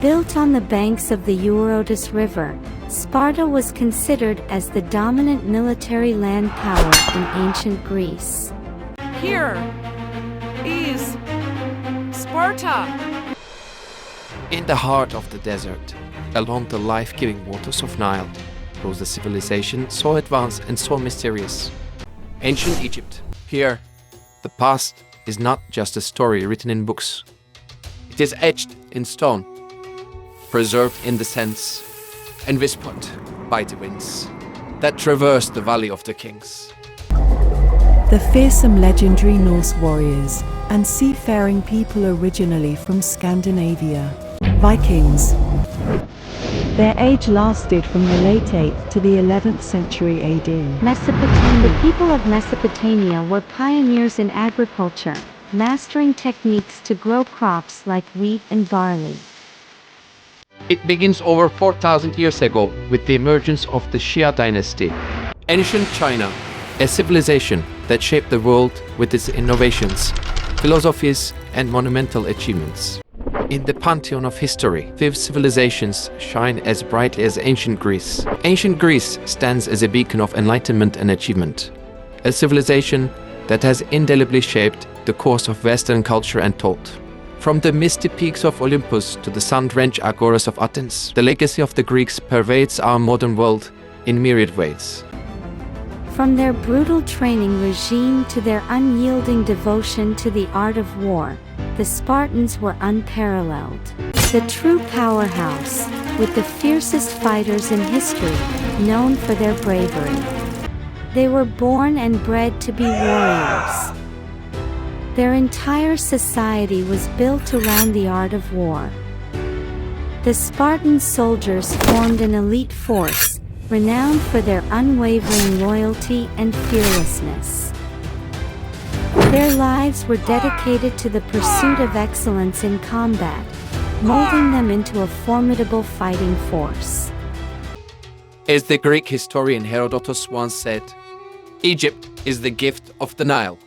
Built on the banks of the Eurotas River, Sparta was considered as the dominant military land power in ancient Greece. Here is Sparta! In the heart of the desert, along the life-giving waters of Nile, rose a civilization so advanced and so mysterious. Ancient Egypt. Here, the past is not just a story written in books. It is etched in stone, preserved in the sands, and whispered by the winds that traverse the Valley of the Kings. The fearsome legendary Norse warriors and seafaring people originally from Scandinavia, Vikings. Their age lasted from the late 8th to the 11th century AD. Mesopotamia. The people of Mesopotamia were pioneers in agriculture, mastering techniques to grow crops like wheat and barley. It begins over 4,000 years ago with the emergence of the Xia dynasty. Ancient China, a civilization that shaped the world with its innovations, philosophies, and monumental achievements. In the pantheon of history, few civilizations shine as brightly as ancient Greece. Ancient Greece stands as a beacon of enlightenment and achievement, a civilization that has indelibly shaped the course of Western culture and thought. From the misty peaks of Olympus to the sun-drenched agoras of Athens, the legacy of the Greeks pervades our modern world in myriad ways. From their brutal training regime to their unyielding devotion to the art of war, the Spartans were unparalleled. The true powerhouse, with the fiercest fighters in history, known for their bravery. They were born and bred to be warriors. Their entire society was built around the art of war. The Spartan soldiers formed an elite force, renowned for their unwavering loyalty and fearlessness. Their lives were dedicated to the pursuit of excellence in combat, molding them into a formidable fighting force. As the Greek historian Herodotus once said, Egypt is the gift of the Nile.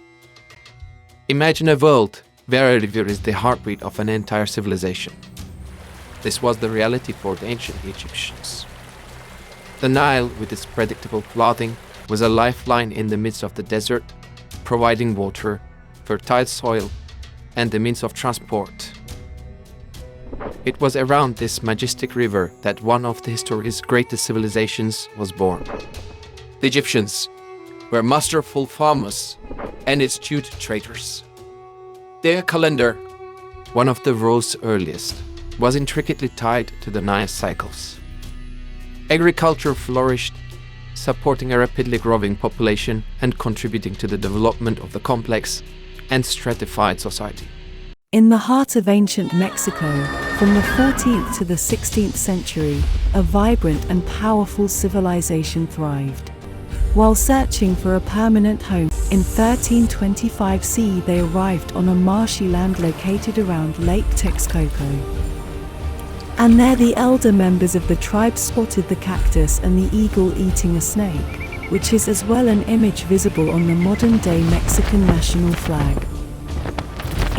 Imagine a world where a river is the heartbeat of an entire civilization. This was the reality for the ancient Egyptians. The Nile, with its predictable flooding, was a lifeline in the midst of the desert, providing water, fertile soil, and the means of transport. It was around this majestic river that one of the history's greatest civilizations was born. The Egyptians were masterful farmers and astute traders. Their calendar, one of the world's earliest, was intricately tied to the Nile cycles. Agriculture flourished, supporting a rapidly growing population and contributing to the development of the complex and stratified society. In the heart of ancient Mexico, from the 14th to the 16th century, a vibrant and powerful civilization thrived. While searching for a permanent home, in 1325 CE they arrived on a marshy land located around Lake Texcoco. And there the elder members of the tribe spotted the cactus and the eagle eating a snake, which is as well an image visible on the modern-day Mexican national flag.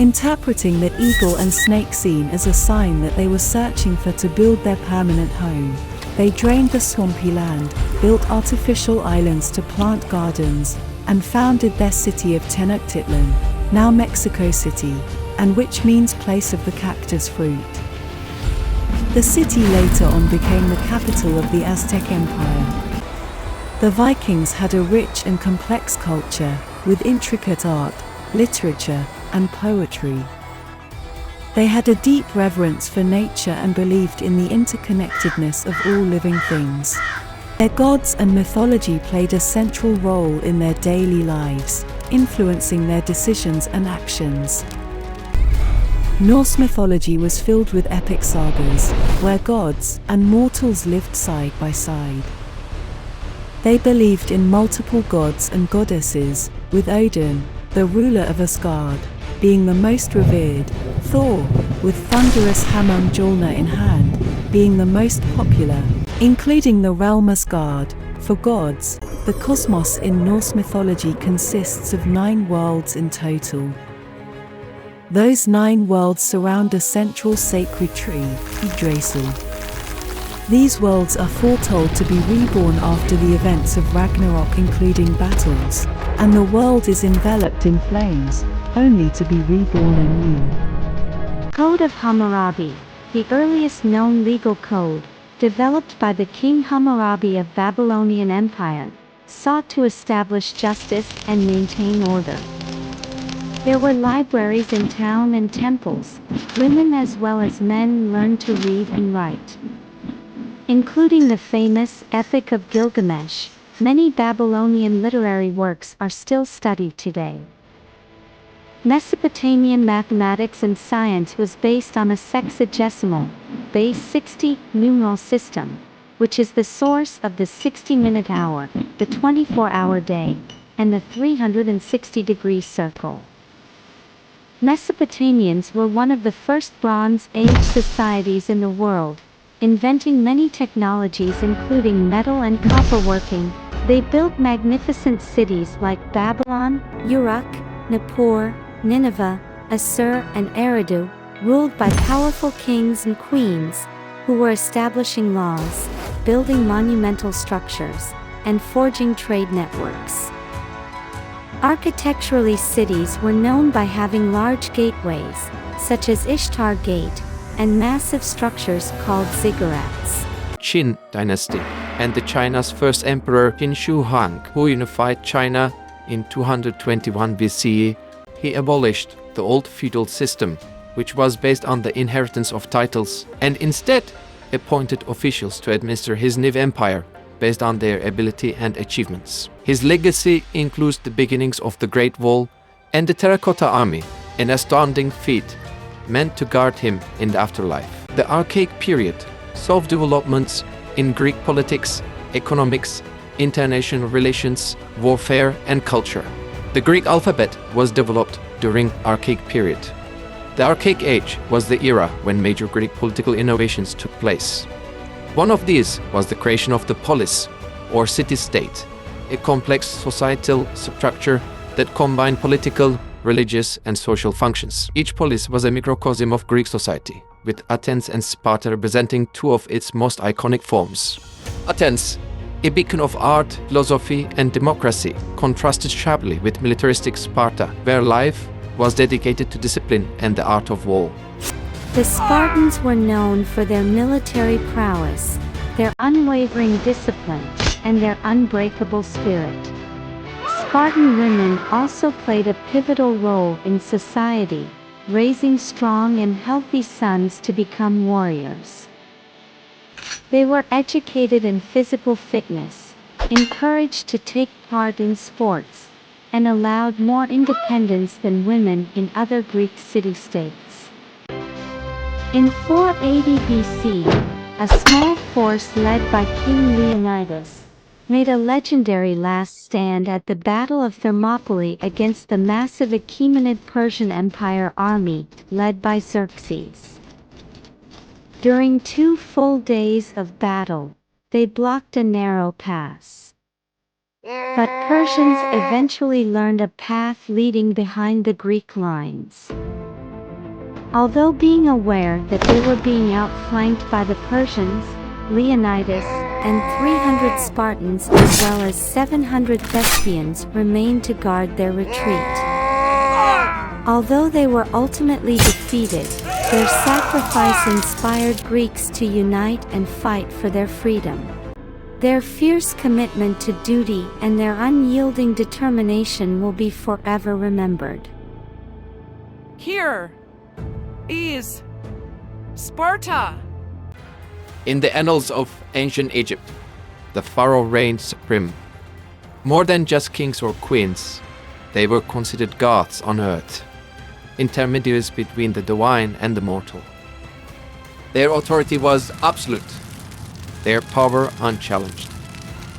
Interpreting the eagle and snake scene as a sign that they were searching for to build their permanent home, they drained the swampy land, built artificial islands to plant gardens, and founded their city of Tenochtitlan, now Mexico City, and which means place of the cactus fruit. The city later on became the capital of the Aztec Empire. The Vikings had a rich and complex culture, with intricate art, literature, and poetry. They had a deep reverence for nature and believed in the interconnectedness of all living things. Their gods and mythology played a central role in their daily lives, influencing their decisions and actions. Norse mythology was filled with epic sagas, where gods and mortals lived side by side. They believed in multiple gods and goddesses, with Odin, the ruler of Asgard, being the most revered, Thor, with thunderous hammer Mjolnir in hand, being the most popular, including the realm Asgard. For gods, the cosmos in Norse mythology consists of 9 worlds in total. Those 9 worlds surround a central sacred tree, Yggdrasil. These worlds are foretold to be reborn after the events of Ragnarok, including battles, and the world is enveloped in flames, only to be reborn anew. Code of Hammurabi, the earliest known legal code, developed by the King Hammurabi of Babylonian Empire, sought to establish justice and maintain order. There were libraries in town and temples. Women as well as men learned to read and write. Including the famous Epic of Gilgamesh, many Babylonian literary works are still studied today. Mesopotamian mathematics and science was based on a sexagesimal, base 60 numeral system, which is the source of the 60-minute hour, the 24-hour day, and the 360-degree circle. Mesopotamians were one of the first Bronze Age societies in the world, inventing many technologies including metal and copperworking. They built magnificent cities like Babylon, Uruk, Nippur, Nineveh, Assur, and Eridu, ruled by powerful kings and queens, who were establishing laws, building monumental structures, and forging trade networks. Architecturally, cities were known by having large gateways, such as Ishtar Gate, and massive structures called ziggurats. Qin dynasty and the China's first emperor Qin Shi Huang, who unified China in 221 BCE, he abolished the old feudal system, which was based on the inheritance of titles, and instead appointed officials to administer his new empire based on their ability and achievements. His legacy includes the beginnings of the Great Wall and the Terracotta Army, an astounding feat meant to guard him in the afterlife. The Archaic period saw developments in Greek politics, economics, international relations, warfare, and culture. The Greek alphabet was developed during Archaic period. The Archaic Age was the era when major Greek political innovations took place. One of these was the creation of the polis, or city-state, a complex societal structure that combined political, religious, and social functions. Each polis was a microcosm of Greek society, with Athens and Sparta representing 2 of its most iconic forms. Athens, a beacon of art, philosophy, and democracy, contrasted sharply with militaristic Sparta, where life was dedicated to discipline and the art of war. The Spartans were known for their military prowess, their unwavering discipline, and their unbreakable spirit. Spartan women also played a pivotal role in society, raising strong and healthy sons to become warriors. They were educated in physical fitness, encouraged to take part in sports, and allowed more independence than women in other Greek city-states. In 480 BC, a small force led by King Leonidas made a legendary last stand at the Battle of Thermopylae against the massive Achaemenid Persian Empire army led by Xerxes. During 2 full days of battle, they blocked a narrow pass. But Persians eventually learned a path leading behind the Greek lines. Although being aware that they were being outflanked by the Persians, Leonidas and 300 Spartans as well as 700 Thespians remained to guard their retreat. Although they were ultimately defeated, their sacrifice inspired Greeks to unite and fight for their freedom. Their fierce commitment to duty and their unyielding determination will be forever remembered. Here is Sparta. In the annals of ancient Egypt, the pharaoh reigned supreme. More than just kings or queens, they were considered gods on earth, intermediaries between the divine and the mortal. Their authority was absolute, their power unchallenged,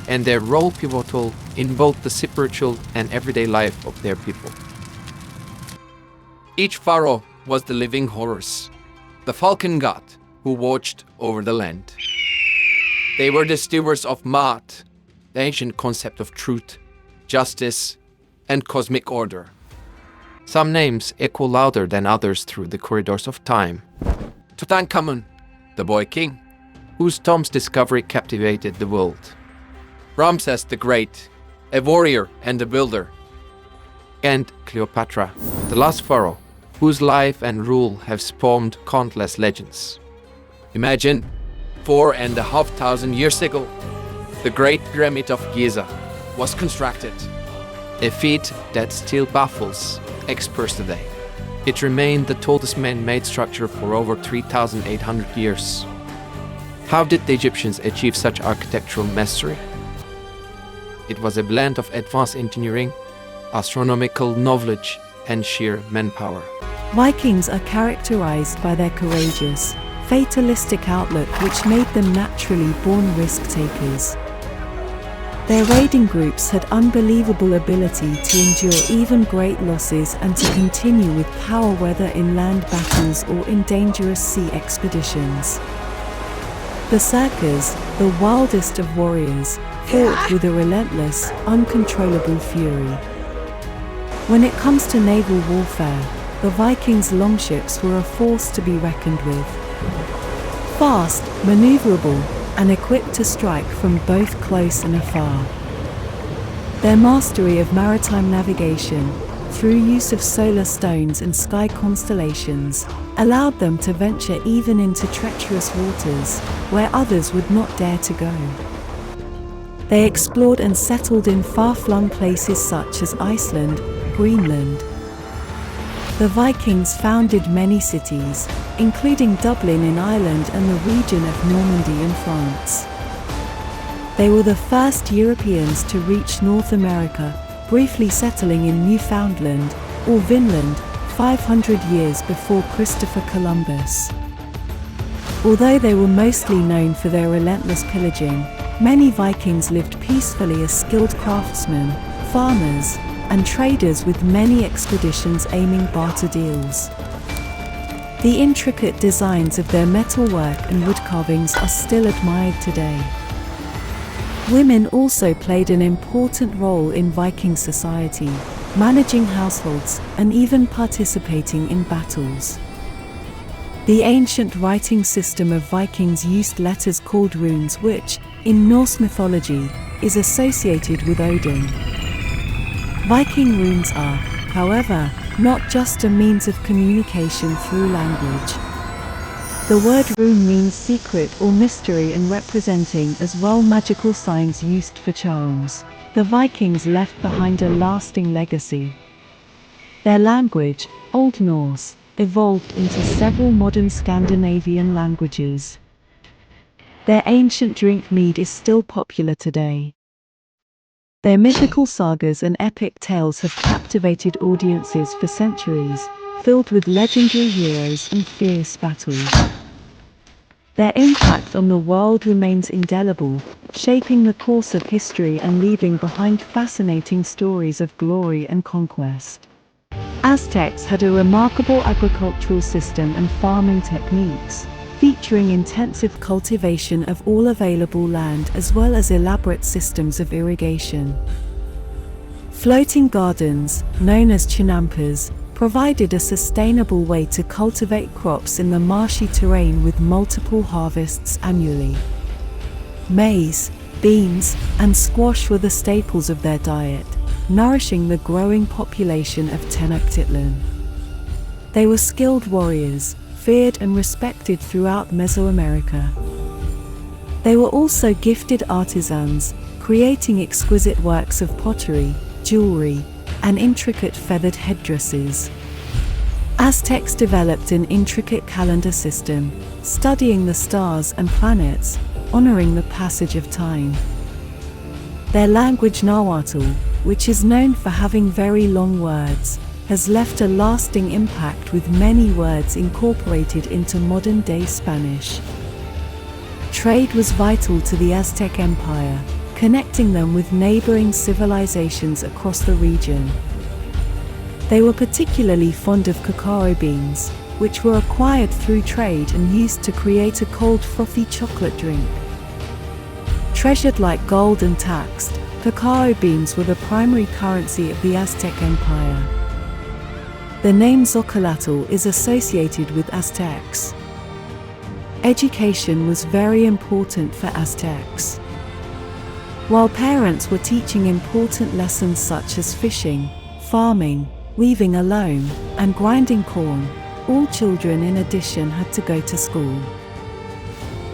and their role pivotal in both the spiritual and everyday life of their people. Each pharaoh was the living Horus, the falcon god who watched over the land. They were the stewards of Maat, the ancient concept of truth, justice, and cosmic order. Some names echo louder than others through the corridors of time. Tutankhamun, the boy king, whose tomb's discovery captivated the world. Ramses the Great, a warrior and a builder. And Cleopatra, the last pharaoh, whose life and rule have spawned countless legends. Imagine, 4,500 years ago, the Great Pyramid of Giza was constructed, a feat that still baffles experts today. It remained the tallest man-made structure for over 3,800 years. How did the Egyptians achieve such architectural mastery? It was a blend of advanced engineering, astronomical knowledge, and sheer manpower. Vikings are characterized by their courageous, fatalistic outlook which made them naturally born risk-takers. Their raiding groups had unbelievable ability to endure even great losses and to continue with power whether in land battles or in dangerous sea expeditions. Berserkers, the wildest of warriors, fought with a relentless, uncontrollable fury. When it comes to naval warfare, the Vikings' longships were a force to be reckoned with. Fast, maneuverable, and equipped to strike from both close and afar. Their mastery of maritime navigation, through use of solar stones and sky constellations, allowed them to venture even into treacherous waters, where others would not dare to go. They explored and settled in far-flung places such as Iceland, Greenland. The Vikings founded many cities, including Dublin in Ireland and the region of Normandy in France. They were the first Europeans to reach North America, briefly settling in Newfoundland, or Vinland, 500 years before Christopher Columbus. Although they were mostly known for their relentless pillaging, many Vikings lived peacefully as skilled craftsmen, farmers, and traders with many expeditions aiming barter deals. The intricate designs of their metalwork and wood carvings are still admired today. Women also played an important role in Viking society, managing households and even participating in battles. The ancient writing system of Vikings used letters called runes which, in Norse mythology, is associated with Odin. Viking runes are, however, not just a means of communication through language. The word rune means secret or mystery and representing as well magical signs used for charms. The Vikings left behind a lasting legacy. Their language, Old Norse, evolved into several modern Scandinavian languages. Their ancient drink mead is still popular today. Their mythical sagas and epic tales have captivated audiences for centuries, filled with legendary heroes and fierce battles. Their impact on the world remains indelible, shaping the course of history and leaving behind fascinating stories of glory and conquest. Aztecs had a remarkable agricultural system and farming techniques, featuring intensive cultivation of all available land as well as elaborate systems of irrigation. Floating gardens, known as chinampas, provided a sustainable way to cultivate crops in the marshy terrain with multiple harvests annually. Maize, beans, and squash were the staples of their diet, nourishing the growing population of Tenochtitlan. They were skilled warriors, feared and respected throughout Mesoamerica. They were also gifted artisans, creating exquisite works of pottery, jewelry, and intricate feathered headdresses. Aztecs developed an intricate calendar system, studying the stars and planets, honoring the passage of time. Their language Nahuatl, which is known for having very long words, has left a lasting impact with many words incorporated into modern-day Spanish. Trade was vital to the Aztec Empire, connecting them with neighboring civilizations across the region. They were particularly fond of cacao beans, which were acquired through trade and used to create a cold frothy chocolate drink. Treasured like gold and taxed, cacao beans were the primary currency of the Aztec Empire. The name Xocolatl is associated with Aztecs. Education was very important for Aztecs. While parents were teaching important lessons such as fishing, farming, weaving a loom, and grinding corn, all children in addition had to go to school.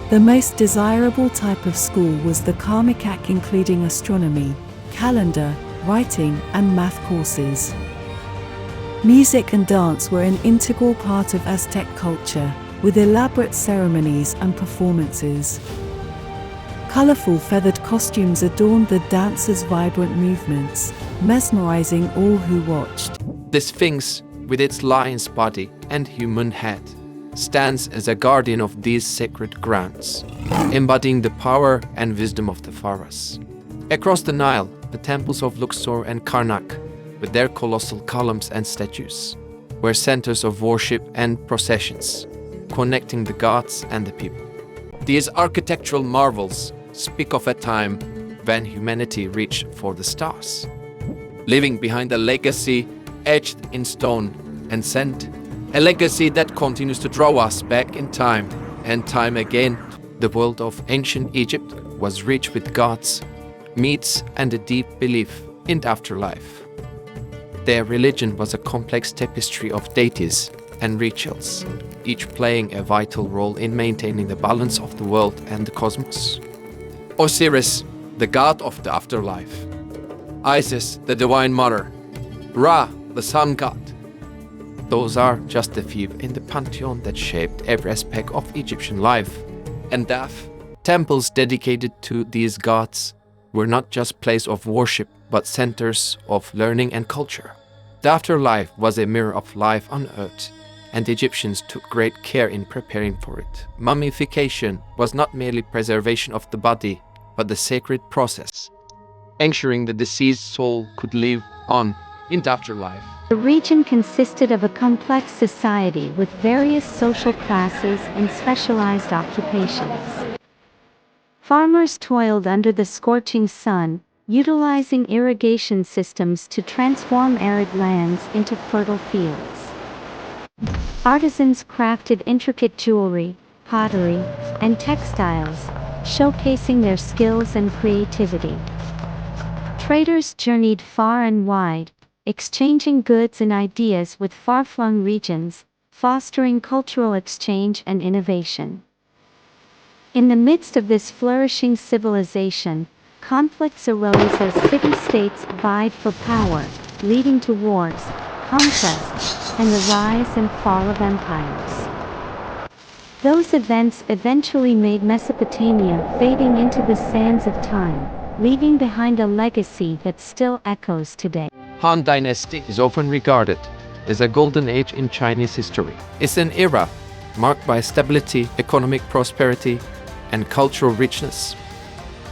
The most desirable type of school was the Karmikak, including astronomy, calendar, writing, and math courses. Music and dance were an integral part of Aztec culture, with elaborate ceremonies and performances. Colorful feathered costumes adorned the dancers' vibrant movements, mesmerizing all who watched. The Sphinx, with its lion's body and human head, stands as a guardian of these sacred grounds, embodying the power and wisdom of the pharaohs. Across the Nile, the temples of Luxor and Karnak, with their colossal columns and statues, were centers of worship and processions, connecting the gods and the people. These architectural marvels speak of a time when humanity reached for the stars, leaving behind a legacy etched in stone and sand, a legacy that continues to draw us back in time and time again. The world of ancient Egypt was rich with gods, myths, and a deep belief in the afterlife. Their religion was a complex tapestry of deities and rituals, each playing a vital role in maintaining the balance of the world and the cosmos. Osiris, the god of the afterlife. Isis, the divine mother. Ra, the sun god. Those are just a few in the pantheon that shaped every aspect of Egyptian life and death. Temples dedicated to these gods were not just places of worship, but centers of learning and culture. The afterlife was a mirror of life on earth, and Egyptians took great care in preparing for it. Mummification was not merely preservation of the body, but the sacred process, ensuring the deceased soul could live on in the afterlife. The region consisted of a complex society with various social classes and specialized occupations. Farmers toiled under the scorching sun, utilizing irrigation systems to transform arid lands into fertile fields. Artisans crafted intricate jewelry, pottery, and textiles, showcasing their skills and creativity. Traders journeyed far and wide, exchanging goods and ideas with far-flung regions, fostering cultural exchange and innovation. In the midst of this flourishing civilization, conflicts arose as city-states vied for power, leading to wars, conquests, and the rise and fall of empires. Those events eventually made Mesopotamia fading into the sands of time, leaving behind a legacy that still echoes today. Han Dynasty is often regarded as a golden age in Chinese history. It's an era marked by stability, economic prosperity, and cultural richness,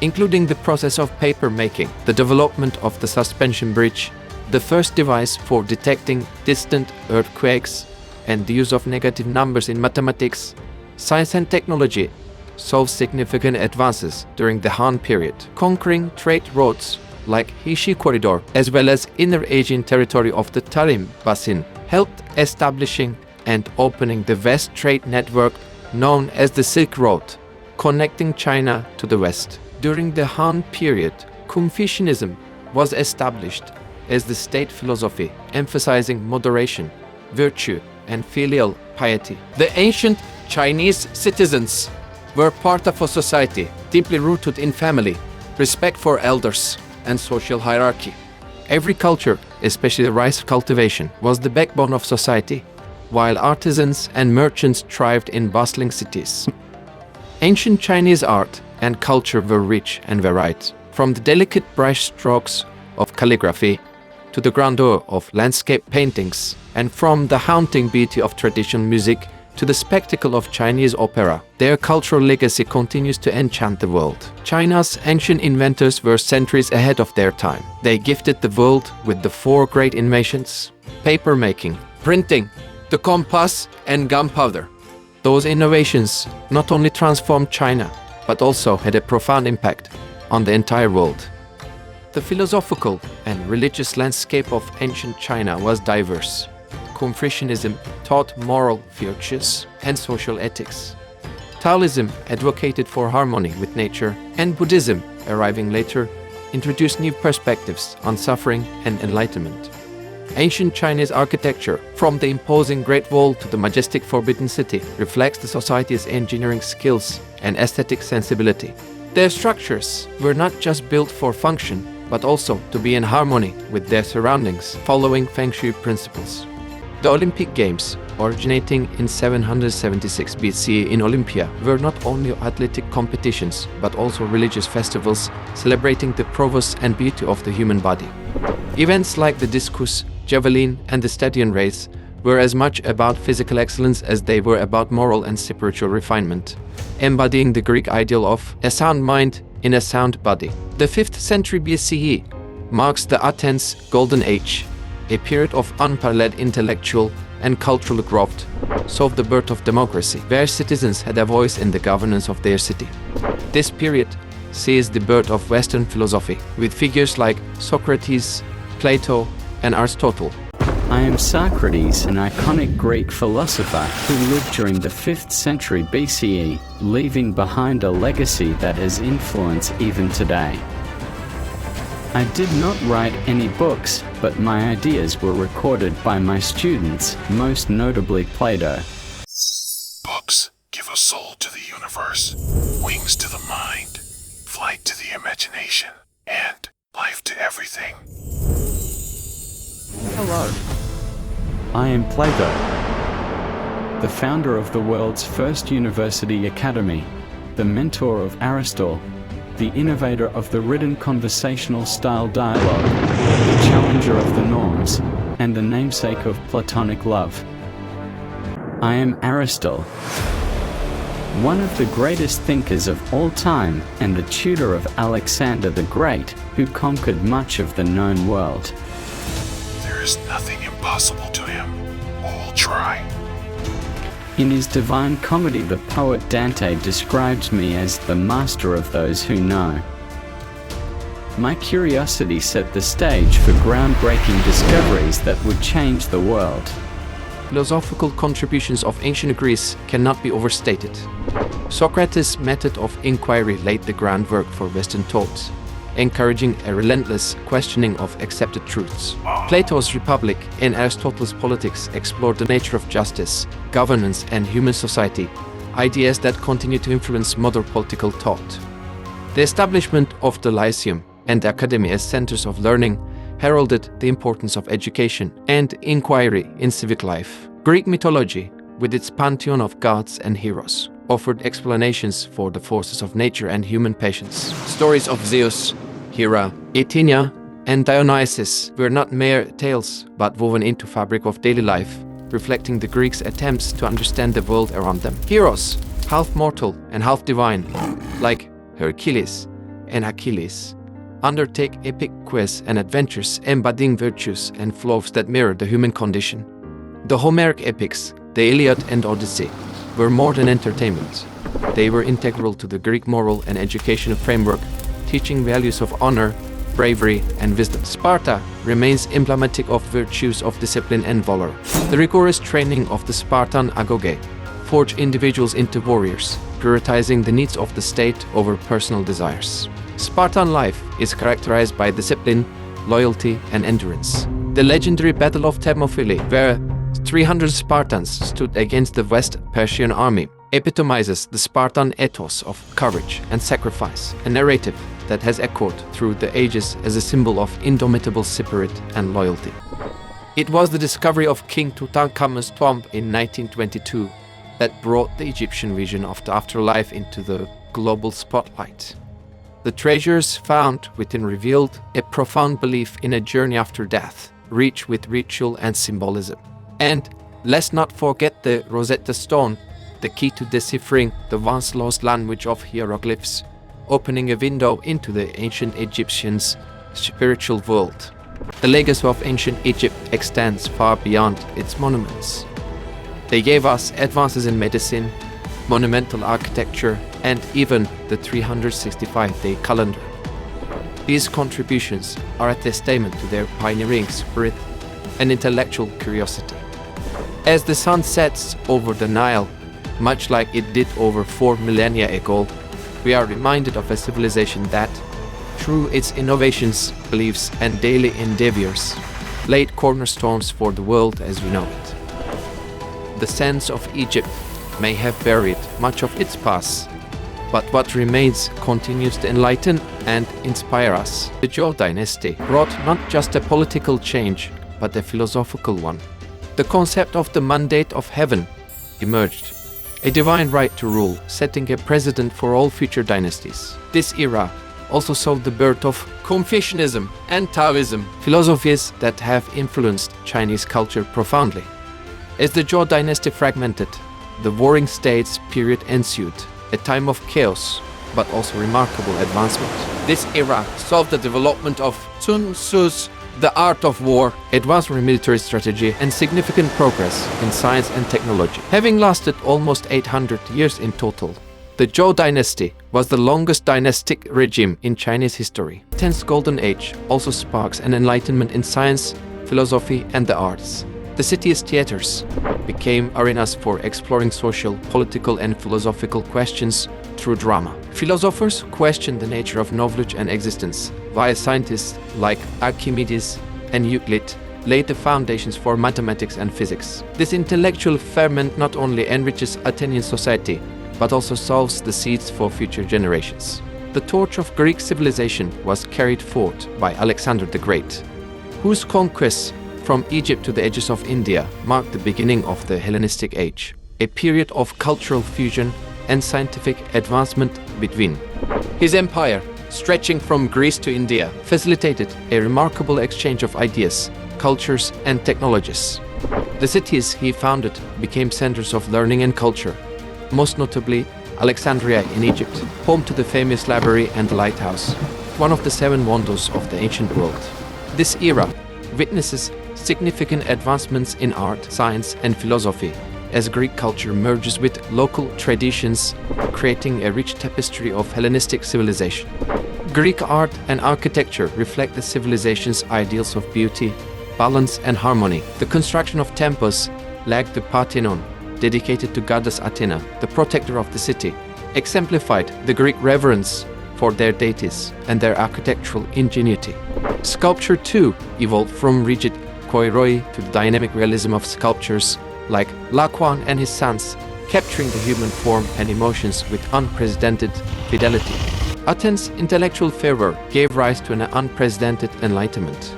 including the process of paper making, the development of the suspension bridge, the first device for detecting distant earthquakes, and the use of negative numbers in mathematics. Science and technology saw significant advances during the Han period, conquering trade routes like Hishi Corridor, as well as inner Asian territory of the Tarim Basin, helped establishing and opening the West trade network known as the Silk Road, connecting China to the West. During the Han period, Confucianism was established as the state philosophy, emphasizing moderation, virtue, and filial piety. The ancient Chinese citizens were part of a society deeply rooted in family, respect for elders, and social hierarchy. Every culture, especially rice cultivation, was the backbone of society, while artisans and merchants thrived in bustling cities. Ancient Chinese art and culture were rich and varied, from the delicate brush strokes of calligraphy to the grandeur of landscape paintings, and from the haunting beauty of traditional music to the spectacle of Chinese opera. Their cultural legacy continues to enchant the world. China's ancient inventors were centuries ahead of their time. They gifted the world with the four great inventions: paper making, printing, the compass, and gunpowder. Those innovations not only transformed China, but also had a profound impact on the entire world. The philosophical and religious landscape of ancient China was diverse, Confucianism taught moral virtues and social ethics. Taoism advocated for harmony with nature, and Buddhism, arriving later, introduced new perspectives on suffering and enlightenment. Ancient Chinese architecture, from the imposing Great Wall to the majestic Forbidden City, reflects the society's engineering skills and aesthetic sensibility. Their structures were not just built for function, but also to be in harmony with their surroundings, following Feng Shui principles. The Olympic Games, originating in 776 BCE in Olympia, were not only athletic competitions, but also religious festivals celebrating the prowess and beauty of the human body. Events like the discus, javelin, and the stadion race were as much about physical excellence as they were about moral and spiritual refinement, embodying the Greek ideal of a sound mind in a sound body. The 5th century BCE marks the Athens Golden Age, a period of unparalleled intellectual and cultural growth, saw the birth of democracy, where citizens had a voice in the governance of their city. This period sees the birth of Western philosophy, with figures like Socrates, Plato, and Aristotle. I am Socrates, an iconic Greek philosopher who lived during the 5th century BCE, leaving behind a legacy that has influence even today. I did not write any books, but my ideas were recorded by my students, most notably Plato. Books give a soul to the universe, wings to the mind, flight to the imagination, and life to everything. Hello. I am Plato, the founder of the world's first university academy, the mentor of Aristotle, the innovator of the written conversational style dialogue, the challenger of the norms, and the namesake of Platonic love. I am Aristotle, one of the greatest thinkers of all time and the tutor of Alexander the Great, who conquered much of the known world. There is nothing impossible to him who will try. In his Divine Comedy, the poet Dante describes me as the master of those who know. My curiosity set the stage for groundbreaking discoveries that would change the world. Philosophical contributions of ancient Greece cannot be overstated. Socrates' method of inquiry laid the groundwork for Western thought, encouraging a relentless questioning of accepted truths. Plato's Republic and Aristotle's Politics explored the nature of justice, governance, and human society, ideas that continue to influence modern political thought. The establishment of the Lyceum and the Academy as centers of learning heralded the importance of education and inquiry in civic life. Greek mythology, with its pantheon of gods and heroes, offered explanations for the forces of nature and human patience. Stories of Zeus, Hera, Athena, and Dionysus were not mere tales, but woven into fabric of daily life, reflecting the Greeks' attempts to understand the world around them. Heroes, half mortal and half divine, like Hercules and Achilles, undertake epic quests and adventures embodying virtues and flaws that mirror the human condition. The Homeric epics, the Iliad and Odyssey, were more than entertainment. They were integral to the Greek moral and educational framework, teaching values of honor, bravery, and wisdom. Sparta remains emblematic of virtues of discipline and valor. The rigorous training of the Spartan agoge forged individuals into warriors, prioritizing the needs of the state over personal desires. Spartan life is characterized by discipline, loyalty, and endurance. The legendary Battle of Thermopylae, where 300 Spartans stood against the West Persian army, epitomizes the Spartan ethos of courage and sacrifice, a narrative that has echoed through the ages as a symbol of indomitable spirit and loyalty. It was the discovery of King Tutankhamun's tomb in 1922 that brought the Egyptian vision of the afterlife into the global spotlight. The treasures found within revealed a profound belief in a journey after death, rich with ritual and symbolism. And let's not forget the Rosetta Stone, the key to deciphering the once lost language of hieroglyphs, opening a window into the ancient Egyptians' spiritual world. The legacy of ancient Egypt extends far beyond its monuments. They gave us advances in medicine, monumental architecture, and even the 365-day calendar. These contributions are a testament to their pioneering spirit and intellectual curiosity. As the sun sets over the Nile, much like it did over 4 millennia ago, we are reminded of a civilization that, through its innovations, beliefs, and daily endeavors, laid cornerstones for the world as we know it. The sands of Egypt may have buried much of its past, but what remains continues to enlighten and inspire us. The Zhou dynasty brought not just a political change, but a philosophical one. The concept of the mandate of heaven emerged, a divine right to rule, setting a precedent for all future dynasties. This era also saw the birth of Confucianism and Taoism, philosophies that have influenced Chinese culture profoundly. As the Zhou dynasty fragmented, the Warring States period ensued, a time of chaos, but also remarkable advancement. This era saw the development of Sun Tzu's The Art of War, advanced military strategy, and significant progress in science and technology. Having lasted almost 800 years in total, the Zhou dynasty was the longest dynastic regime in Chinese history. The 10th Golden Age also sparks an enlightenment in science, philosophy, and the arts. The city's theaters became arenas for exploring social, political, and philosophical questions through drama. Philosophers questioned the nature of knowledge and existence, while scientists like Archimedes and Euclid laid the foundations for mathematics and physics. This intellectual ferment not only enriches Athenian society, but also sows the seeds for future generations. The torch of Greek civilization was carried forth by Alexander the Great, whose conquests from Egypt to the edges of India marked the beginning of the Hellenistic Age, a period of cultural fusion and scientific advancement between. His empire, stretching from Greece to India, facilitated a remarkable exchange of ideas, cultures, and technologies. The cities he founded became centers of learning and culture, most notably Alexandria in Egypt, home to the famous library and lighthouse, one of the 7 wonders of the ancient world. This era witnesses significant advancements in art, science, and philosophy, as Greek culture merges with local traditions, creating a rich tapestry of Hellenistic civilization. Greek art and architecture reflect the civilization's ideals of beauty, balance, and harmony. The construction of temples, like the Parthenon, dedicated to goddess Athena, the protector of the city, exemplified the Greek reverence for their deities and their architectural ingenuity. Sculpture too evolved from rigid koiroi to the dynamic realism of sculptures like Laocoon and his sons, capturing the human form and emotions with unprecedented fidelity. Athens' intellectual fervor gave rise to an unprecedented enlightenment.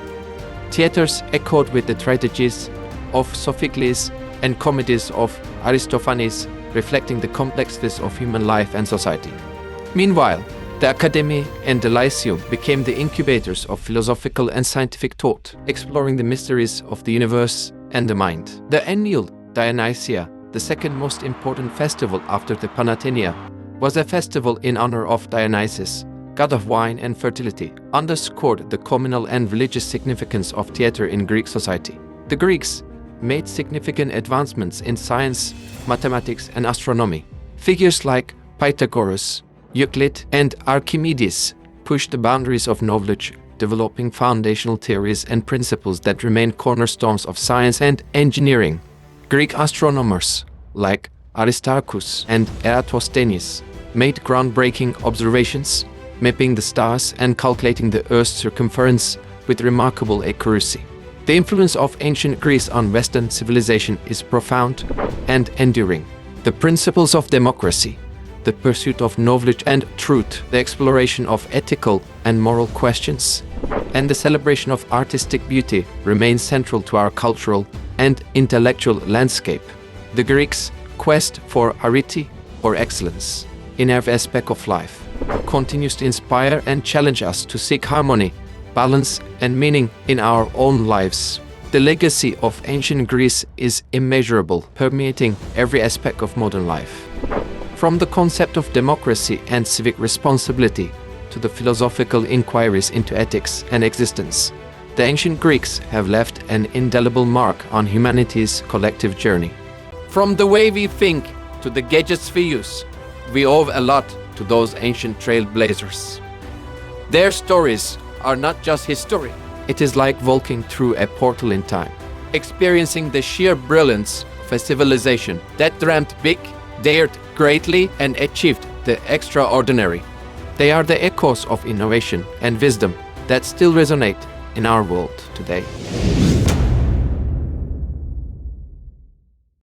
Theaters echoed with the tragedies of Sophocles and comedies of Aristophanes, reflecting the complexities of human life and society. Meanwhile, the Academy and the Lyceum became the incubators of philosophical and scientific thought, exploring the mysteries of the universe and the mind. The annual Dionysia, the second most important festival after the Panathenaea, was a festival in honor of Dionysus, god of wine and fertility, underscored the communal and religious significance of theater in Greek society. The Greeks made significant advancements in science, mathematics, and astronomy. Figures like Pythagoras, Euclid, and Archimedes pushed the boundaries of knowledge, developing foundational theories and principles that remain cornerstones of science and engineering. Greek astronomers like Aristarchus and Eratosthenes made groundbreaking observations, mapping the stars and calculating the Earth's circumference with remarkable accuracy. The influence of ancient Greece on Western civilization is profound and enduring. The principles of democracy, the pursuit of knowledge and truth, the exploration of ethical and moral questions, and the celebration of artistic beauty remain central to our cultural and intellectual landscape. The Greeks' quest for arete, or excellence, in every aspect of life, continues to inspire and challenge us to seek harmony, balance, and meaning in our own lives. The legacy of ancient Greece is immeasurable, permeating every aspect of modern life. From the concept of democracy and civic responsibility to the philosophical inquiries into ethics and existence, the ancient Greeks have left an indelible mark on humanity's collective journey. From the way we think to the gadgets we use, we owe a lot to those ancient trailblazers. Their stories are not just history. It is like walking through a portal in time, experiencing the sheer brilliance of of a civilization that dreamt big, dared greatly, and achieved the extraordinary. They are the echoes of innovation and wisdom that still resonate in our world today.